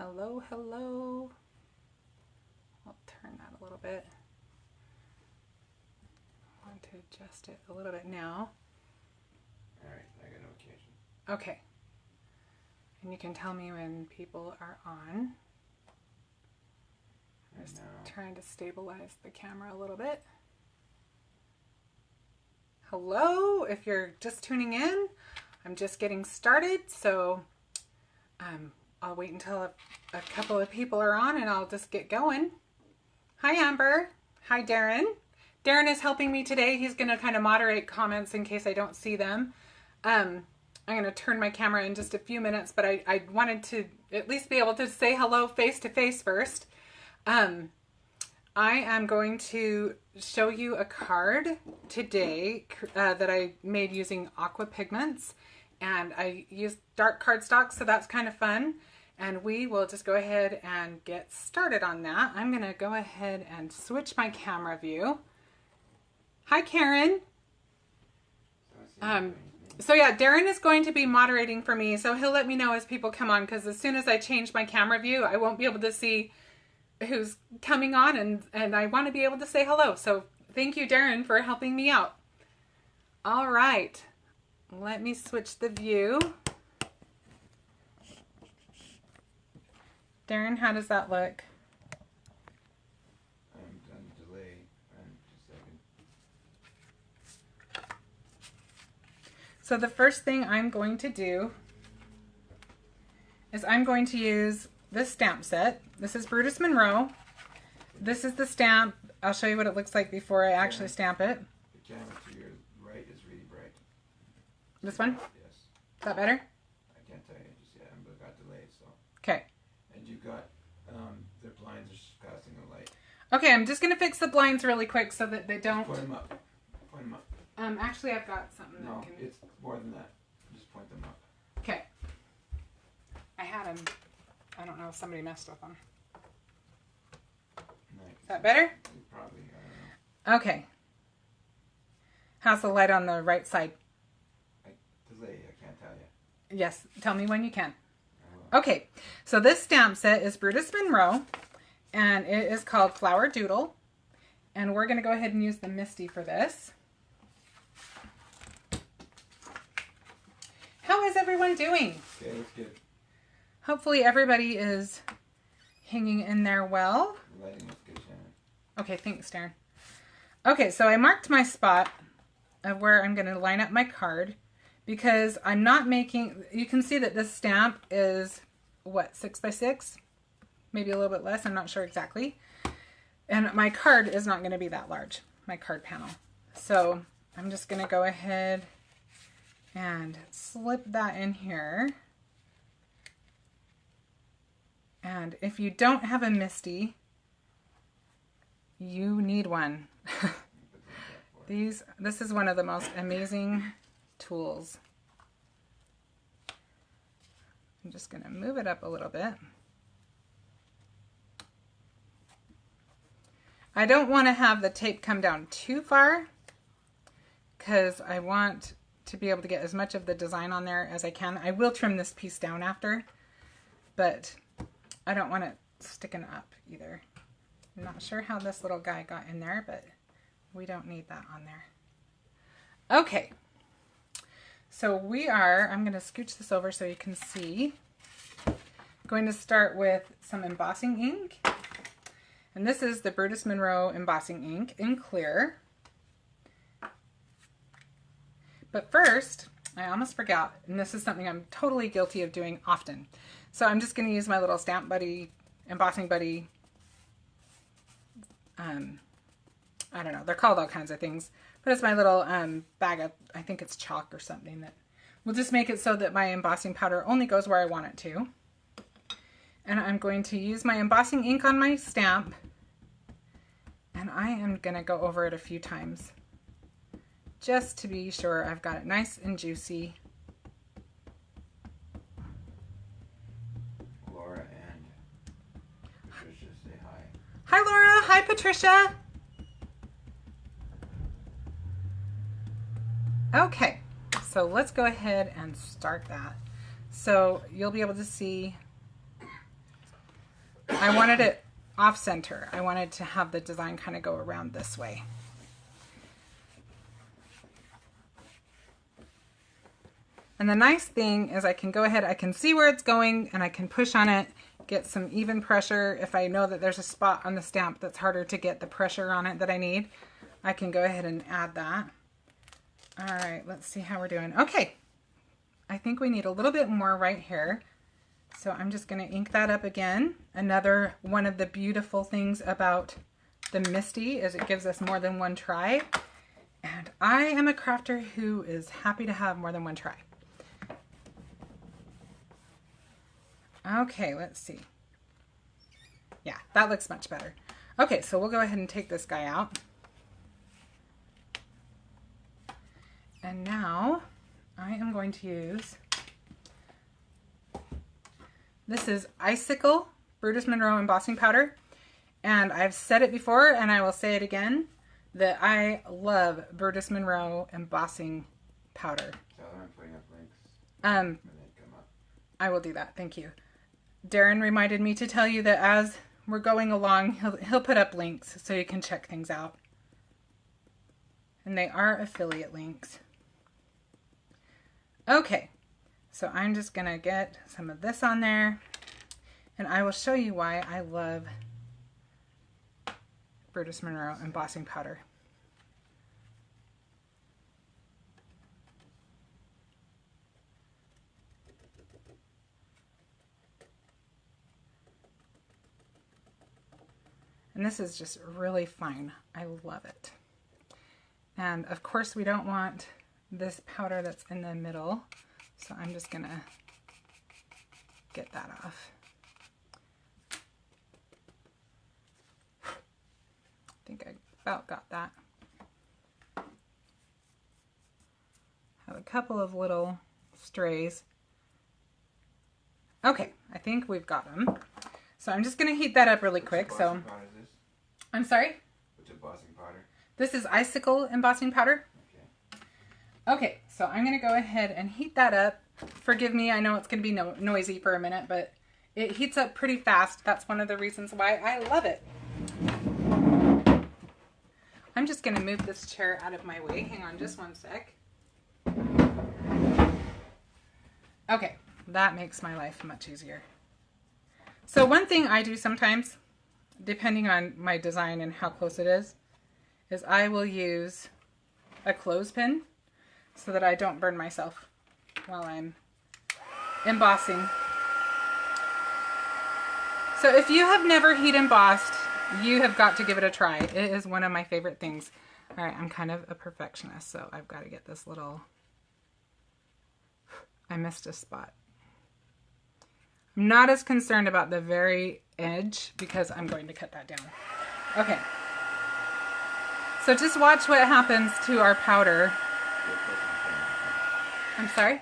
Hello, hello. I'll turn that a little bit. I want to adjust it a little bit now. All right, I got no occasion. Okay. And you can tell me when people are on. I'm just trying to stabilize the camera a little bit. Hello, if you're just tuning in, I'm just getting started, so I'll wait until a couple of people are on and I'll just get going. Hi, Amber. Hi, Darren. Darren is helping me today. He's going to kind of moderate comments in case I don't see them. I'm going to turn my camera in just a few minutes, but I wanted to at least be able to say hello face to face first. I am going to show you a card today that I made using Aqua Pigments, and I used dark cardstock, so that's kind of fun. And we will just go ahead and get started on that. I'm going to go ahead and switch my camera view. Hi, Karen. So yeah, Darren is going to be moderating for me, so he'll let me know as people come on, because as soon as I change my camera view, I won't be able to see who's coming on, and I want to be able to say hello. So thank you, Darren, for helping me out. All right, let me switch the view. Darren, how does that look? I'm done delay. Just a second. So the first thing I'm going to do is I'm going to use this stamp set. This is Brutus Monroe. This is the stamp. I'll show you what it looks like before I actually stamp it. The camera to your right is really bright. This one? Yes. Is that better? I can't tell you just yet. I've got delayed, so. Okay. And you've got the blinds are just casting a light. Okay, I'm just going to fix the blinds really quick so that they don't... Point them up. Point them up. Actually, I've got something No, that can... it's more than that. Just point them up. Okay. I had them. I don't know if somebody messed with them. Nice. Is that better? Probably, I don't know. Okay. How's the light on the right side? Delay, I can't tell you. Yes, tell me when you can. Okay, so this stamp set is Brutus Monroe, and it is called Flower Doodle. And we're going to go ahead and use the Misty for this. How is everyone doing? Okay, that's good. Hopefully everybody is hanging in there well. The lighting looks good, Shannon. Okay, thanks, Darren. Okay, so I marked my spot of where I'm going to line up my card, because I'm not making, you can see that this stamp is, what, 6 by 6? Maybe a little bit less, I'm not sure exactly. And my card is not going to be that large, my card panel. So I'm just going to go ahead and slip that in here. And if you don't have a Misty, you need one. This is one of the most amazing tools. I'm just going to move it up a little bit. I don't want to have the tape come down too far, because I want to be able to get as much of the design on there as I can. I will trim this piece down after, but I don't want it sticking up either. I'm not sure how this little guy got in there, but we don't need that on there. Okay. So I'm going to scooch this over so you can see. Going to start with some embossing ink. And this is the Brutus Monroe embossing ink in clear. But first, I almost forgot, and this is something I'm totally guilty of doing often. So I'm just going to use my little Stamp Buddy, Embossing Buddy. I don't know, they're called all kinds of things. But it's my little bag of, I think it's chalk or something, that will just make it so that my embossing powder only goes where I want it to. And I'm going to use my embossing ink on my stamp, and I am going to go over it a few times just to be sure I've got it nice and juicy. Laura and Patricia say hi. Hi, Laura. Hi, Patricia. Okay, so let's go ahead and start that. So you'll be able to see I wanted it off center. I wanted to have the design kind of go around this way. And the nice thing is I can go ahead, I can see where it's going and I can push on it, get some even pressure. If I know that there's a spot on the stamp that's harder to get the pressure on it that I need, I can go ahead and add that. All right, let's see how we're doing. Okay, I think we need a little bit more right here. So I'm just gonna ink that up again. Another one of the beautiful things about the Misty is it gives us more than one try. And I am a crafter who is happy to have more than one try. Okay, let's see. Yeah, that looks much better. Okay, so we'll go ahead and take this guy out. And now I am going to use, this is Icicle Brutus Monroe Embossing Powder. And I've said it before and I will say it again, that I love Brutus Monroe Embossing Powder. So I'm putting up links. When they come up. I will do that, thank you. Darren reminded me to tell you that as we're going along, he'll put up links so you can check things out. And they are affiliate links. Okay, so I'm just gonna get some of this on there and I will show you why I love Brutus Monroe Embossing Powder. And this is just really fine. I love it. And of course we don't want this powder that's in the middle. So I'm just gonna get that off. I think I about got that. Have a couple of little strays. Okay, I think we've got them. So I'm just gonna heat that up really quick. So I'm sorry? What's embossing powder? This is Icicle embossing powder. Okay, so I'm gonna go ahead and heat that up. Forgive me, I know it's gonna be noisy for a minute, but it heats up pretty fast. That's one of the reasons why I love it. I'm just gonna move this chair out of my way. Hang on just one sec. Okay, that makes my life much easier. So one thing I do sometimes, depending on my design and how close it is I will use a clothespin so that I don't burn myself while I'm embossing. So if you have never heat embossed, you have got to give it a try. It is one of my favorite things. All right, I'm kind of a perfectionist, so I've got to get this little, I missed a spot. I'm not as concerned about the very edge because I'm going to cut that down. Okay. So just watch what happens to our powder. I'm sorry?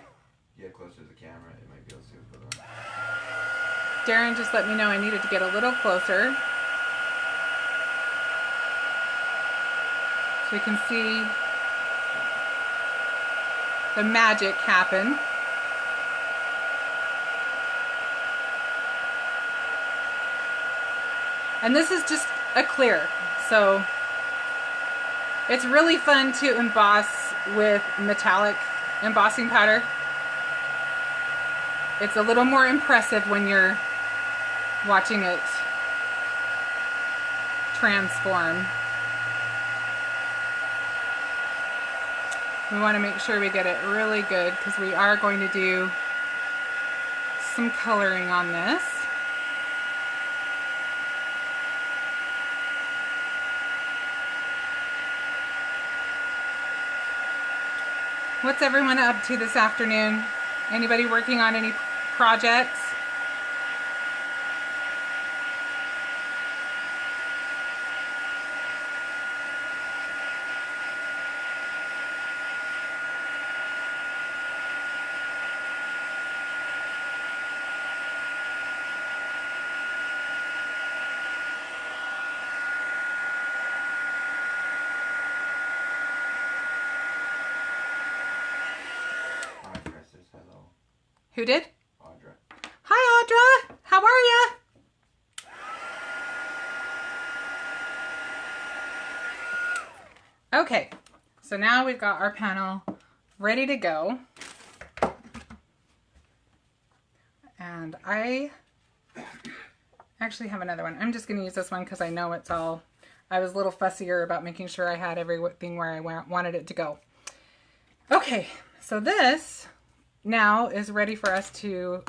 Get closer to the camera, it might be able to see what's going on. Darren just let me know I needed to get a little closer. So you can see the magic happen. And this is just a clear, so it's really fun to emboss with metallic embossing powder. It's a little more impressive when you're watching it transform. We want to make sure we get it really good because we are going to do some coloring on this. What's everyone up to this afternoon? Anybody working on any projects? Who did? Audra. Hi, Audra. How are ya? Okay, so now we've got our panel ready to go. And I actually have another one. I'm just going to use this one because I know it's all... I was a little fussier about making sure I had everything where I wanted it to go. Okay, so this now is ready for us to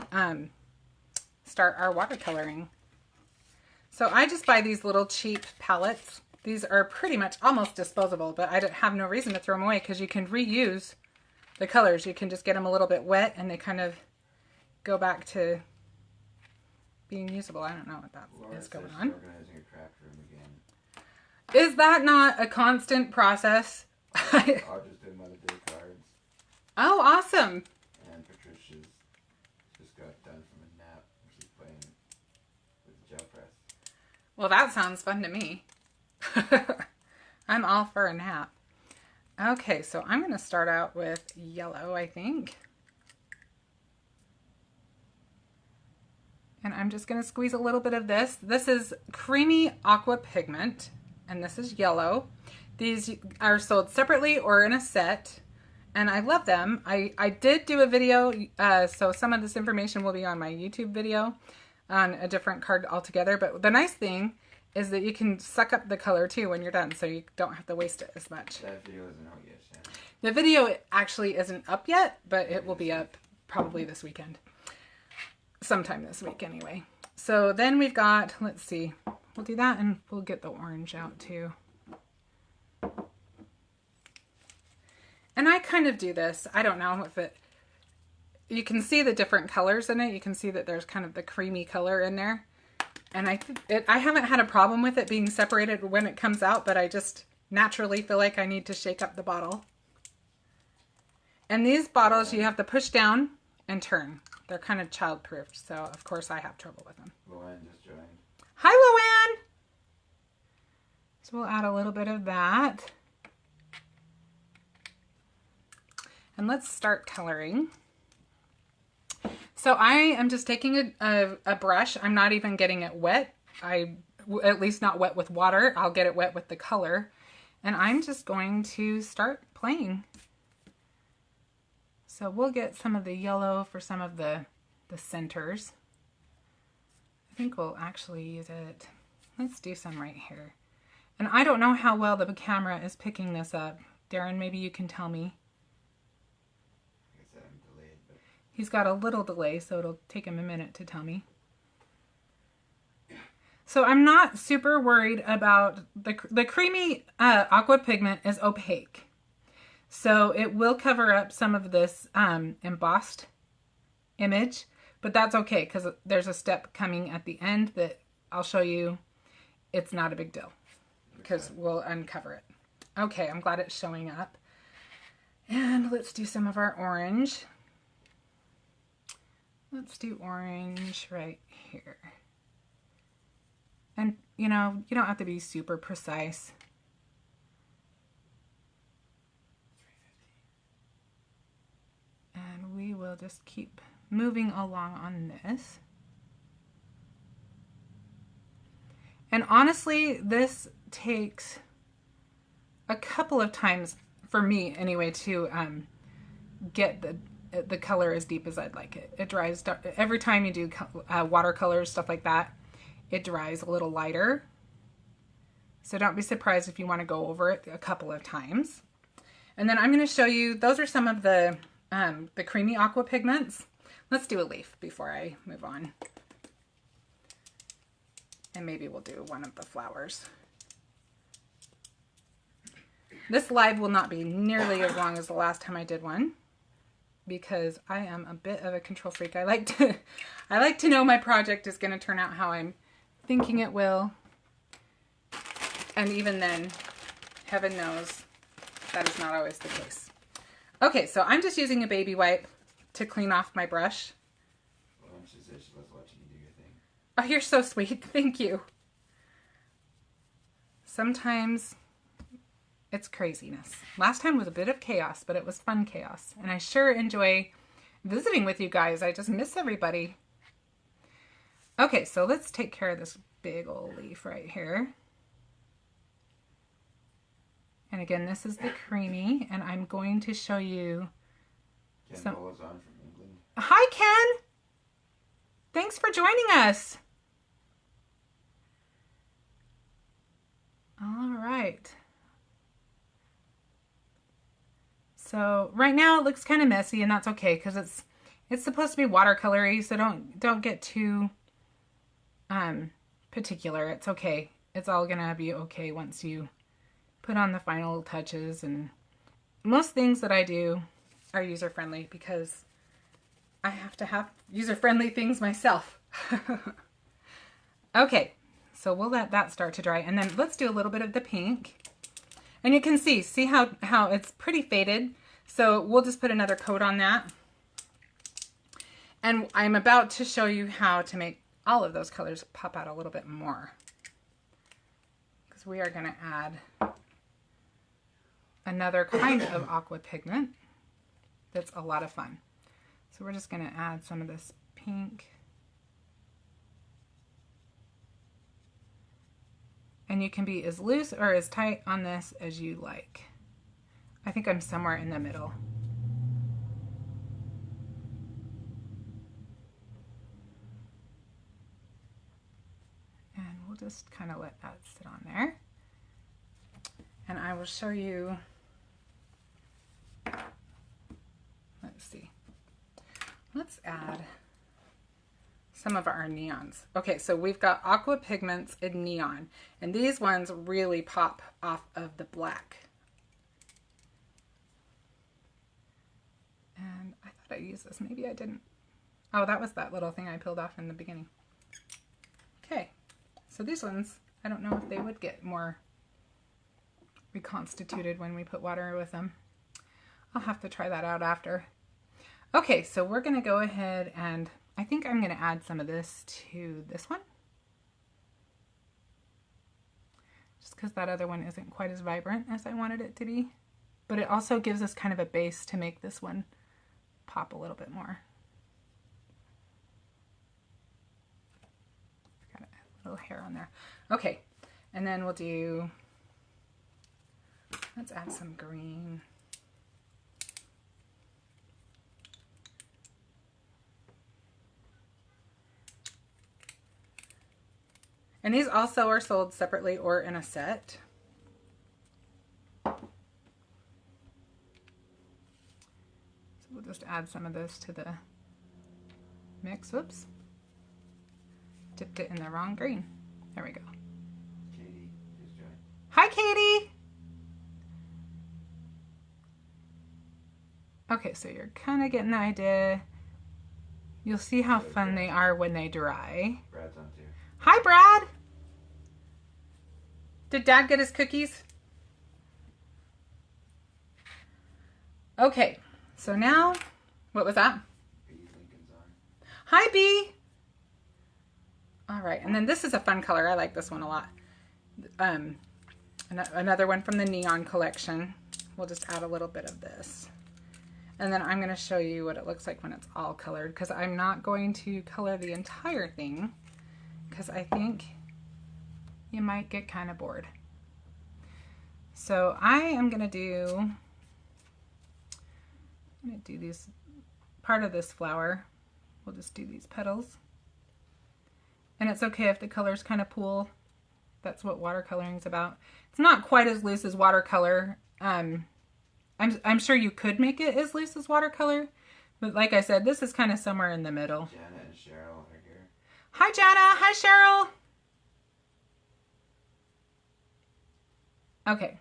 start our watercoloring. So I just buy these little cheap palettes. These are pretty much almost disposable, but I have no reason to throw them away because you can reuse the colors. You can just get them a little bit wet and they kind of go back to being usable. I don't know what that is going on. Organizing a craft room again. Is that not a constant process? I'll just do Mother Day cards. Oh, awesome. And Patricia's just got done from a nap. She's playing with the gel press. Well, that sounds fun to me. I'm all for a nap. Okay, so I'm going to start out with yellow, I think. And I'm just going to squeeze a little bit of this. This is Creamy Aqua Pigment, and this is yellow. These are sold separately or in a set, and I love them. I did do a video, so some of this information will be on my YouTube video on a different card altogether. But the nice thing is that you can suck up the color too when you're done, so you don't have to waste it as much. That video isn't out yet, Shannon. The video actually isn't up yet, but it will be up probably this weekend. Sometime this week anyway. So then we've got, let's see, we'll do that and we'll get the orange out too. And I kind of do this, I don't know if it, you can see the different colors in it. You can see that there's kind of the creamy color in there. And I haven't had a problem with it being separated when it comes out, but I just naturally feel like I need to shake up the bottle. And these bottles you have to push down and turn. They're kind of child-proofed, so of course I have trouble with them. Luann just joined. Hi, Luann! So we'll add a little bit of that. And let's start coloring. So I am just taking a brush. I'm not even getting it wet. At least not wet with water. I'll get it wet with the color. And I'm just going to start playing. So we'll get some of the yellow for some of the centers. I think we'll actually use it. Let's do some right here. And I don't know how well the camera is picking this up. Darren, maybe you can tell me. Like I said, I'm delayed, but... He's got a little delay, so it'll take him a minute to tell me. So I'm not super worried about the creamy aqua pigment is opaque. So it will cover up some of this embossed image, but that's okay because there's a step coming at the end that I'll show you. It's not a big deal because we'll uncover it. Okay, I'm glad it's showing up. And let's do some of our orange. Let's do orange right here. And, you know, you don't have to be super precise. And we will just keep moving along on this. And honestly, this takes a couple of times, for me anyway, to get the color as deep as I'd like it. It dries, every time you do watercolors, stuff like that, it dries a little lighter. So don't be surprised if you want to go over it a couple of times. And then I'm going to show you, those are some of the creamy aqua pigments. Let's do a leaf before I move on. And maybe we'll do one of the flowers. This live will not be nearly as long as the last time I did one because I am a bit of a control freak. I like to know my project is going to turn out how I'm thinking it will. And even then, heaven knows that is not always the case. Okay, so I'm just using a baby wipe to clean off my brush. Well, she said she was watching you do your thing. Oh, you're so sweet. Thank you. Sometimes it's craziness. Last time was a bit of chaos, but it was fun chaos. And I sure enjoy visiting with you guys. I just miss everybody. Okay, so let's take care of this big old leaf right here. And again, this is the creamy, and I'm going to show you Ken Bola's on from England. Hi, Ken! Thanks for joining us. All right. So right now it looks kind of messy, and that's okay because it's supposed to be watercolory, so don't get too particular. It's okay. It's all gonna be okay once you put on the final touches. And most things that I do are user-friendly because I have to have user-friendly things myself. Okay, so we'll let that start to dry, and then let's do a little bit of the pink. And you can see how it's pretty faded. So we'll just put another coat on that. And I'm about to show you how to make all of those colors pop out a little bit more. Because we are going to add another kind of aqua pigment that's a lot of fun. So we're just going to add some of this pink. And you can be as loose or as tight on this as you like. I think I'm somewhere in the middle. And we'll just kind of let that sit on there. And I will show you, let's see. Let's add some of our neons. Okay, so we've got aqua pigments in neon, and these ones really pop off of the black. And I thought I used this. Maybe I didn't. Oh, that was that little thing I peeled off in the beginning. Okay, so these ones, I don't know if they would get more reconstituted when we put water with them. I'll have to try that out after. Okay, so we're going to go ahead and I think I'm going to add some of this to this one. Just because that other one isn't quite as vibrant as I wanted it to be. But it also gives us kind of a base to make this one pop a little bit more. Got a little hair on there. Okay, and then we'll do, let's add some green. And these also are sold separately or in a set. So we'll just add some of this to the mix. Oops. Dipped it in the wrong green. There we go. Katie is joining. Hi, Katie! Okay, so you're kind of getting the idea. You'll see how fun they are when they dry. Brad's on too. Hi, Brad! Did Dad get his cookies? Okay, so now, what was that? B. Lincoln's on. Hi, B! All right, and then this is a fun color. I like this one a lot. Another one from the Neon collection. We'll just add a little bit of this. And then I'm going to show you what it looks like when it's all colored, because I'm not going to color the entire thing, because I think you might get kind of bored. So I am going to do these, part of this flower. We'll just do these petals. And it's okay if the colors kind of pool. That's what watercoloring is about. It's not quite as loose as watercolor. I'm sure you could make it as loose as watercolor, but like I said, this is kind of somewhere in the middle. Jana and Cheryl are here. Hi, Jana. Hi, Cheryl. Okay.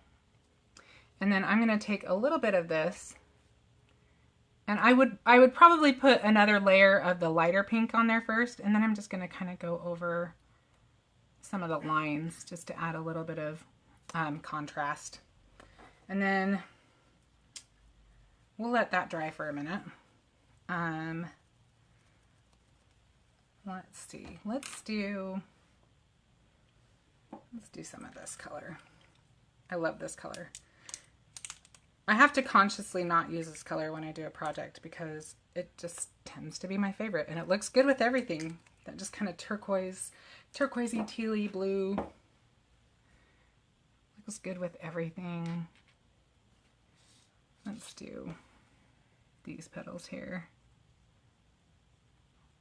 And then I'm going to take a little bit of this, and I would probably put another layer of the lighter pink on there first, and then I'm just going to kind of go over some of the lines just to add a little bit of contrast. And then we'll let that dry for a minute. Let's see. Let's do some of this color. I love this color. I have to consciously not use this color when I do a project because it just tends to be my favorite, and it looks good with everything. That just kind of turquoisey, tealy blue looks good with everything. Let's do these petals here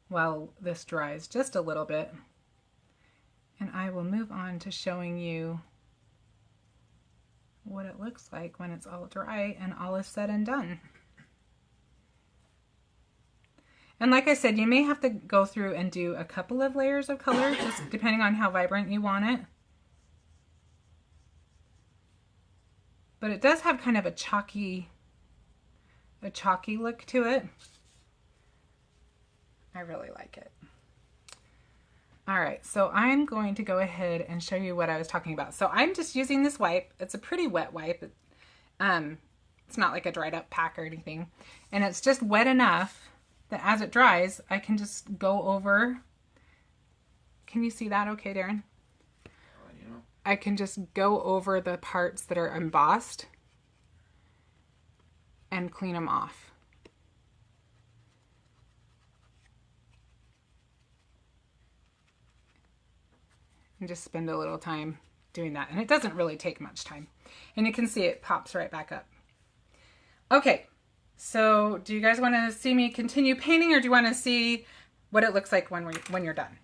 while this dries just a little bit. And I will move on to showing you what it looks like when it's all dry and all is said and done. And like I said, you may have to go through and do a couple of layers of color, just depending on how vibrant you want it. But it does have kind of a chalky look to it. I really like it. All right, so I'm going to go ahead and show you what I was talking about. So I'm just using this wipe. It's a pretty wet wipe. It's not like a dried up pack or anything. And it's just wet enough that as it dries, I can just go over. Can you see that okay, Darren? I can just go over the parts that are embossed and clean them off. And just spend a little time doing that. And it doesn't really take much time. And you can see it pops right back up. Okay, so do you guys want to see me continue painting, or do you want to see what it looks like when you're done?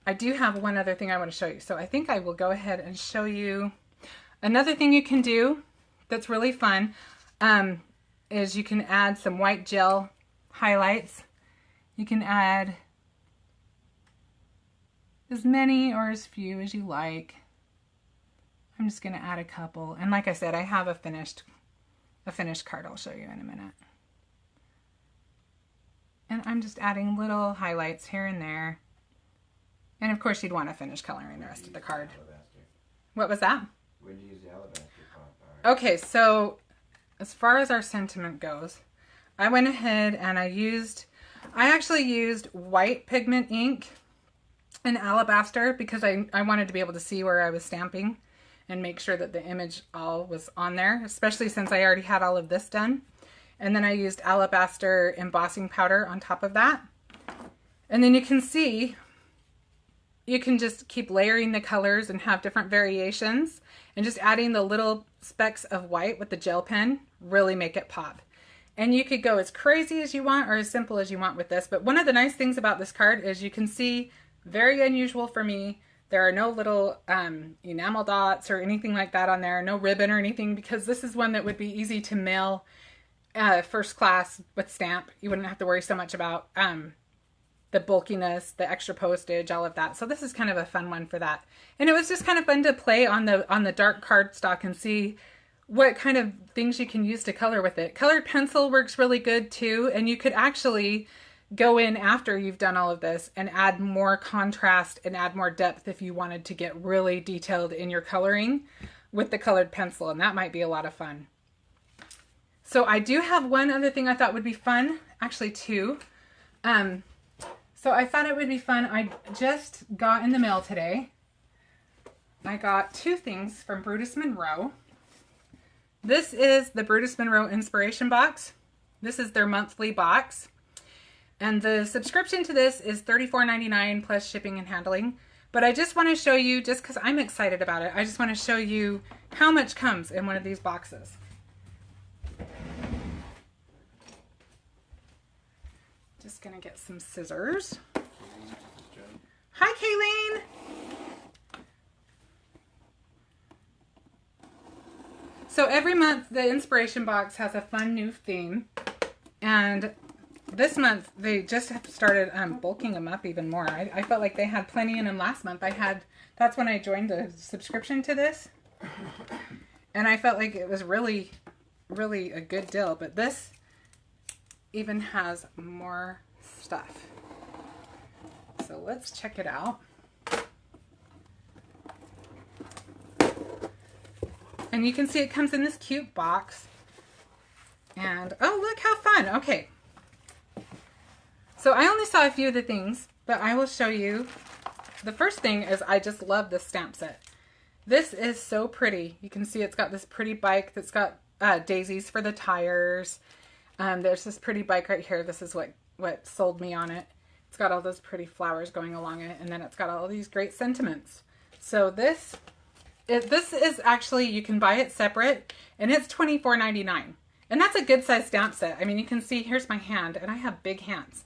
I do have one other thing I want to show you. So I think I will go ahead and show you another thing you can do that's really fun, is you can add some white gel highlights. You can add as many or as few as you like. I'm just going to add a couple. And like I said, I have a finished card I'll show you in a minute. And I'm just adding little highlights here and there. And of course you'd want to finish coloring the rest of the card. What was that? When do you use the alabaster pot? Okay, so as far as our sentiment goes, I went ahead and I actually used white pigment ink and alabaster because I wanted to be able to see where I was stamping and make sure that the image all was on there, especially since I already had all of this done. And then I used alabaster embossing powder on top of that. And then you can see, you can just keep layering the colors and have different variations, and just adding the little specks of white with the gel pen really make it pop. And you could go as crazy as you want or as simple as you want with this. But one of the nice things about this card is you can see, very unusual for me, there are no little enamel dots or anything like that on there, no ribbon or anything, because this is one that would be easy to mail first class with stamp. You wouldn't have to worry so much about the bulkiness, the extra postage, all of that. So this is kind of a fun one for that. And it was just kind of fun to play on the dark cardstock and see what kind of things you can use to color with it. Colored pencil works really good too, and you could actually go in after you've done all of this and add more contrast and add more depth if you wanted to get really detailed in your coloring with the colored pencil, and that might be a lot of fun. So I do have one other thing I thought would be fun, actually two. So I thought it would be fun. I just got in the mail today. I got two things from Brutus Monroe. This is the Brutus Monroe Inspiration Box. This is their monthly box. And the subscription to this is $34.99 plus shipping and handling. But I just want to show you, just because I'm excited about it, I just want to show you how much comes in one of these boxes. Just going to get some scissors. Hi, Kayleen. So every month the inspiration box has a fun new theme, and this month they just have started bulking them up even more. I felt like they had plenty in them last month. That's when I joined the subscription to this, and I felt like it was really, really a good deal. But this even has more stuff. So let's check it out. And you can see it comes in this cute box. And oh, look how fun. Okay. So I only saw a few of the things, but I will show you. The first thing is I just love this stamp set. This is so pretty. You can see it's got this pretty bike that's got daisies for the tires. There's this pretty bike right here. This is what sold me on it. It's got all those pretty flowers going along it, and then it's got all these great sentiments. So this This is actually, you can buy it separate, and it's $24.99. And that's a good size stamp set. I mean, you can see, here's my hand, and I have big hands.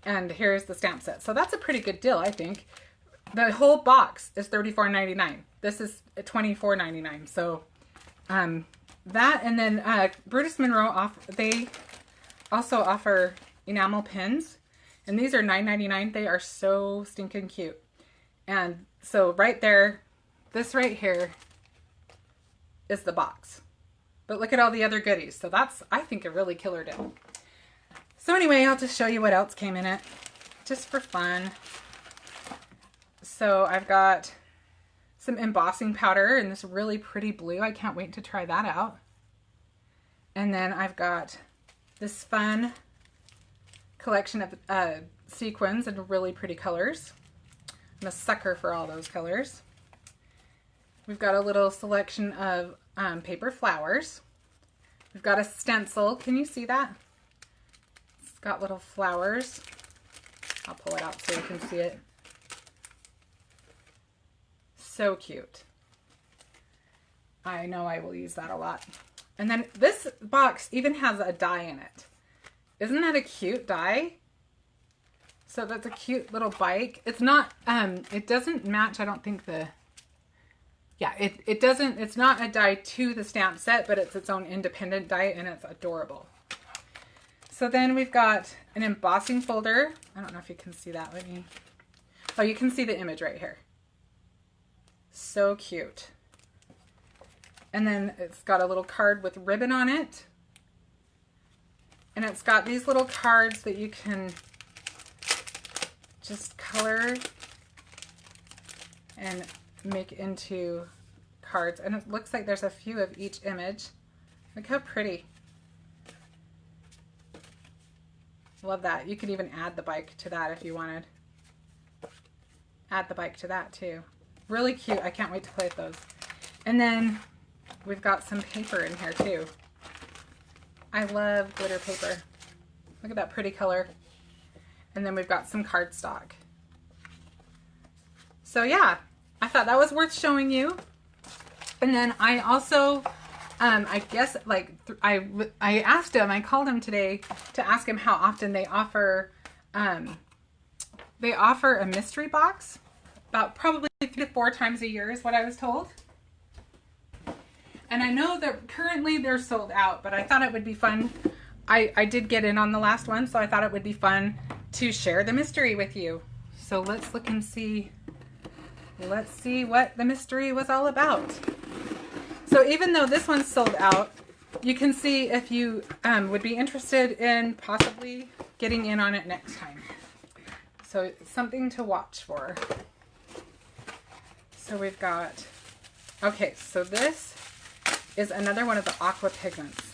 And here's the stamp set. So that's a pretty good deal, I think. The whole box is $34.99. This is $24.99. So that, and then Brutus Monroe, they also offer enamel pins. And these are $9.99. They are so stinking cute. And so right there, this right here is the box. But look at all the other goodies. So that's, I think, a really killer deal. So anyway, I'll just show you what else came in it, just for fun. So I've got some embossing powder in this really pretty blue. I can't wait to try that out. And then I've got this fun collection of sequins in really pretty colors. I'm a sucker for all those colors. We've got a little selection of paper flowers. We've got a stencil. Can you see that? It's got little flowers. I'll pull it out so you can see it. So cute. I know I will use that a lot. And then this box even has a die in it. Isn't that a cute die? So that's a cute little bike. It's not, it doesn't match, I don't think it doesn't, it's not a die to the stamp set, but it's its own independent die, and it's adorable. So then we've got an embossing folder. I don't know if you can see that. Oh, you can see the image right here. So cute. And then it's got a little card with ribbon on it. And it's got these little cards that you can just color and make into cards. And it looks like there's a few of each image. Look how pretty. Love that. You could even add the bike to that if you wanted. Add the bike to that too. Really cute. I can't wait to play with those. And then we've got some paper in here too. I love glitter paper. Look at that pretty color. And then we've got some cardstock. So yeah, I thought that was worth showing you. And then I also, I guess, like, I asked him, I called him today to ask him how often they offer a mystery box. About probably 3 to 4 times a year is what I was told. And I know that currently they're sold out, but I thought it would be fun. I did get in on the last one, so I thought it would be fun to share the mystery with you. So let's look and see. Let's see what the mystery was all about. So even though this one's sold out, you can see if you would be interested in possibly getting in on it next time. So it's something to watch for. So we've got, okay, so this is another one of the Aqua Pigments.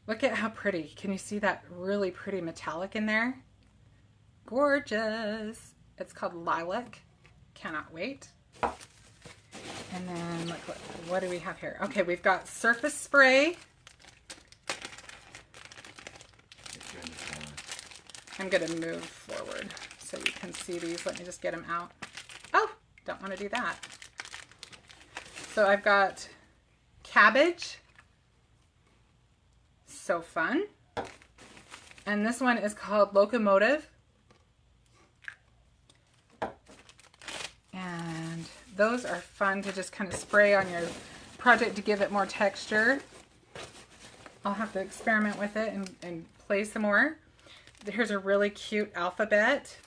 Look at how pretty. Can you see that really pretty metallic in there? Gorgeous. It's called Lilac. Cannot wait. And then look, what do we have here? Okay, we've got surface spray. I'm going to move forward so you can see these. Let me just get them out. Oh, don't want to do that. So I've got cabbage. So fun. And this one is called Locomotive. And those are fun to just kind of spray on your project to give it more texture. I'll have to experiment with it and play some more. Here's a really cute alphabet.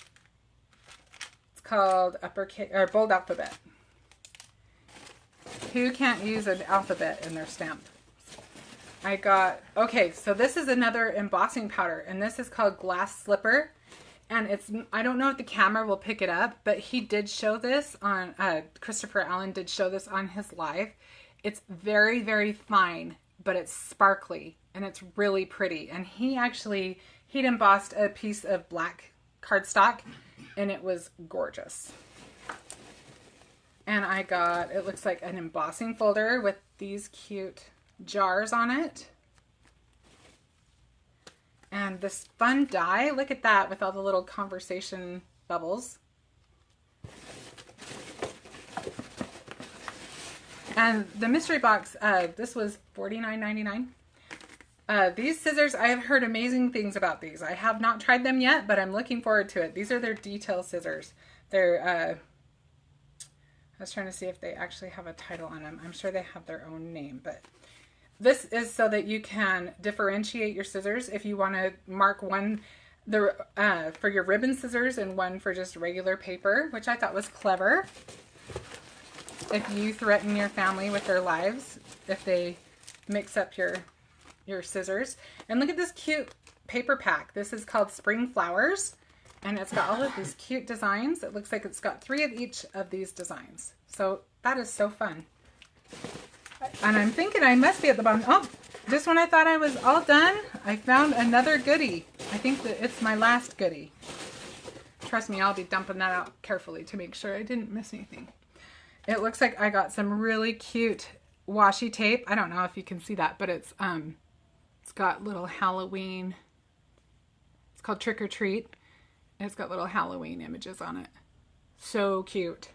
It's called uppercase or bold alphabet. Who can't use an alphabet in their stamp? I got, okay, so this is another embossing powder, and this is called Glass Slipper. And it's, I don't know if the camera will pick it up, but he did show this on, Christopher Allen did show this on his live. It's very, very fine, but it's sparkly, and it's really pretty. And he'd embossed a piece of black cardstock, and it was gorgeous. And I got, it looks like an embossing folder with these cute jars on it. And this fun die, look at that with all the little conversation bubbles. And the mystery box, this was $49.99. These scissors, I have heard amazing things about these. I have not tried them yet, but I'm looking forward to it. These are their detail scissors. They're, I was trying to see if they actually have a title on them. I'm sure they have their own name, but this is so that you can differentiate your scissors. If you want to mark one for your ribbon scissors and one for just regular paper, which I thought was clever. If you threaten your family with their lives, if they mix up your scissors. And look at this cute paper pack. This is called Spring Flowers, and it's got all of these cute designs. It looks like it's got 3 of each of these designs. So that is so fun. And I'm thinking I must be at the bottom. Oh, just when I thought I was all done, I found another goodie. I think that it's my last goodie. Trust me, I'll be dumping that out carefully to make sure I didn't miss anything. It looks like I got some really cute washi tape. I don't know if you can see that, but it's got little Halloween. It's called Trick or Treat. And it's got little Halloween images on it. So cute.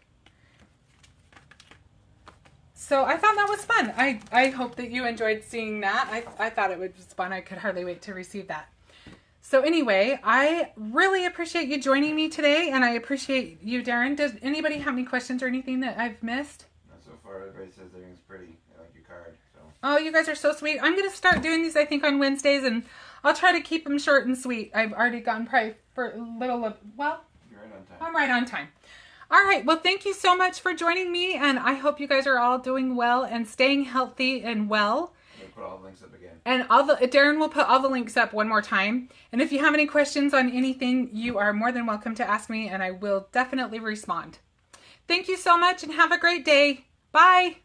So I thought that was fun. I hope that you enjoyed seeing that. I thought it was fun. I could hardly wait to receive that. So anyway, I really appreciate you joining me today, and I appreciate you, Darren. Does anybody have any questions or anything that I've missed? Not so far. Everybody says everything's pretty. I like your card. So. Oh, you guys are so sweet. I'm going to start doing these, I think, on Wednesdays, and I'll try to keep them short and sweet. I've already gone probably for a little of, well, You're right on time. I'm right on time. All right. Well, thank you so much for joining me, and I hope you guys are all doing well and staying healthy and well. Put all the links up again. And Darren will put all the links up one more time. And if you have any questions on anything, you are more than welcome to ask me, and I will definitely respond. Thank you so much, and have a great day. Bye.